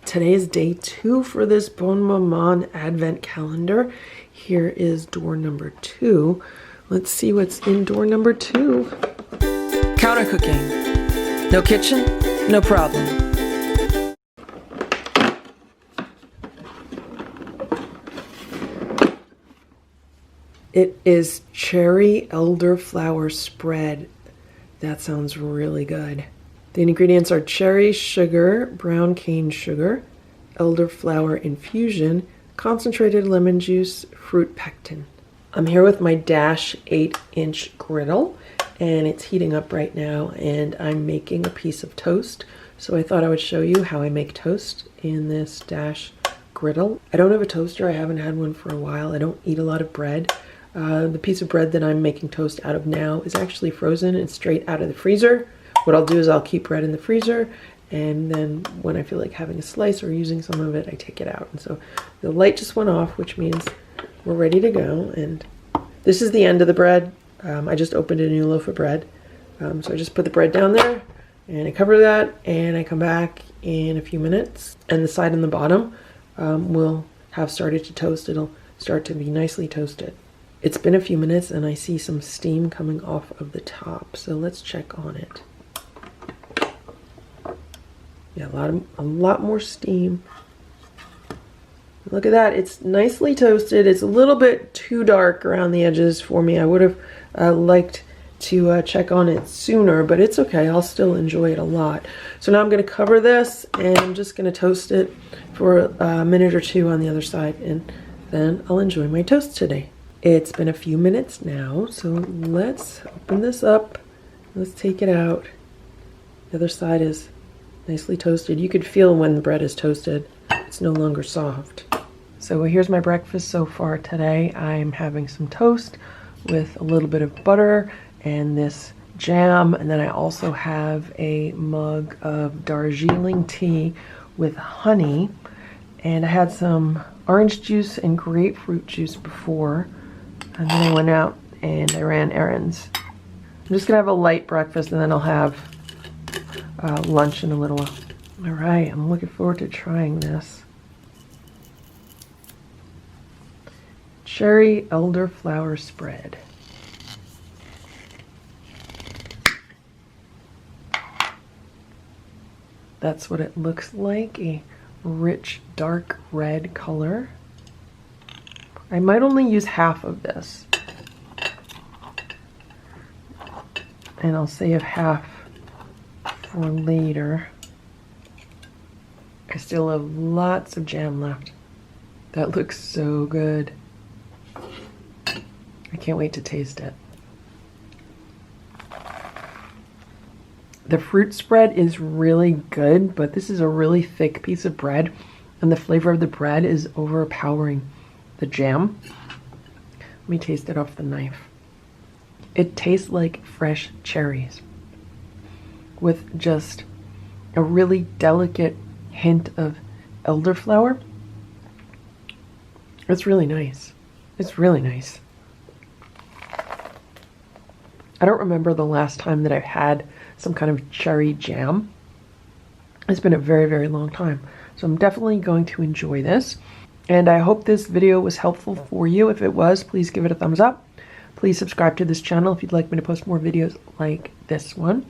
Today is day 2 for this Bonne Maman advent calendar. Here is door number 2. Let's see what's in door number 2. Counter cooking. No kitchen, no problem. It is cherry elderflower spread. That sounds really good. The ingredients are cherry sugar, brown cane sugar, elderflower infusion, concentrated lemon juice, fruit pectin. I'm here with my Dash 8-inch griddle, and it's heating up right now, and I'm making a piece of toast. So I thought I would show you how I make toast in this Dash griddle. I don't have a toaster. I haven't had one for a while. I don't eat a lot of bread. The piece of bread that I'm making toast out of now is actually frozen. It's straight out of the freezer. What I'll do is I'll keep bread in the freezer, and then when I feel like having a slice or using some of it, I take it out. And so the light just went off, which means we're ready to go. And this is the end of the bread. I just opened a new loaf of bread. So I just put the bread down there and I cover that, and I come back in a few minutes, and the side and the bottom will have started to toast. It'll start to be nicely toasted. It's been a few minutes and I see some steam coming off of the top. So let's check on it. Yeah, a lot more steam. Look at that, it's nicely toasted. It's a little bit too dark around the edges for me. I would have liked to check on it sooner, but it's okay. I'll still enjoy it a lot. So now I'm gonna cover this, and I'm just gonna toast it for a minute or two on the other side, and then I'll enjoy my toast today. It's been a few minutes now, so let's open this up. Let's take it out. The other side is nicely toasted. You could feel when the bread is toasted. It's no longer soft. So here's my breakfast so far today. I'm having some toast with a little bit of butter and this jam, and then I also have a mug of Darjeeling tea with honey, and I had some orange juice and grapefruit juice before, and then I went out and I ran errands. I'm just gonna have a light breakfast, and then I'll have lunch in a little while. All right, I'm looking forward to trying this. Cherry elderflower spread. That's what it looks like, a rich dark red color. I might only use half of this, and I'll save half for later. I still have lots of jam left. That looks so good. I can't wait to taste it. The fruit spread is really good, but this is a really thick piece of bread, and the flavor of the bread is overpowering the jam. Let me taste it off the knife. It tastes like fresh cherries with just a really delicate hint of elderflower. It's really nice. It's really nice. I don't remember the last time that I've had some kind of cherry jam. It's been a very, very long time. So I'm definitely going to enjoy this. And I hope this video was helpful for you. If it was, please give it a thumbs up. Please subscribe to this channel if you'd like me to post more videos like this one.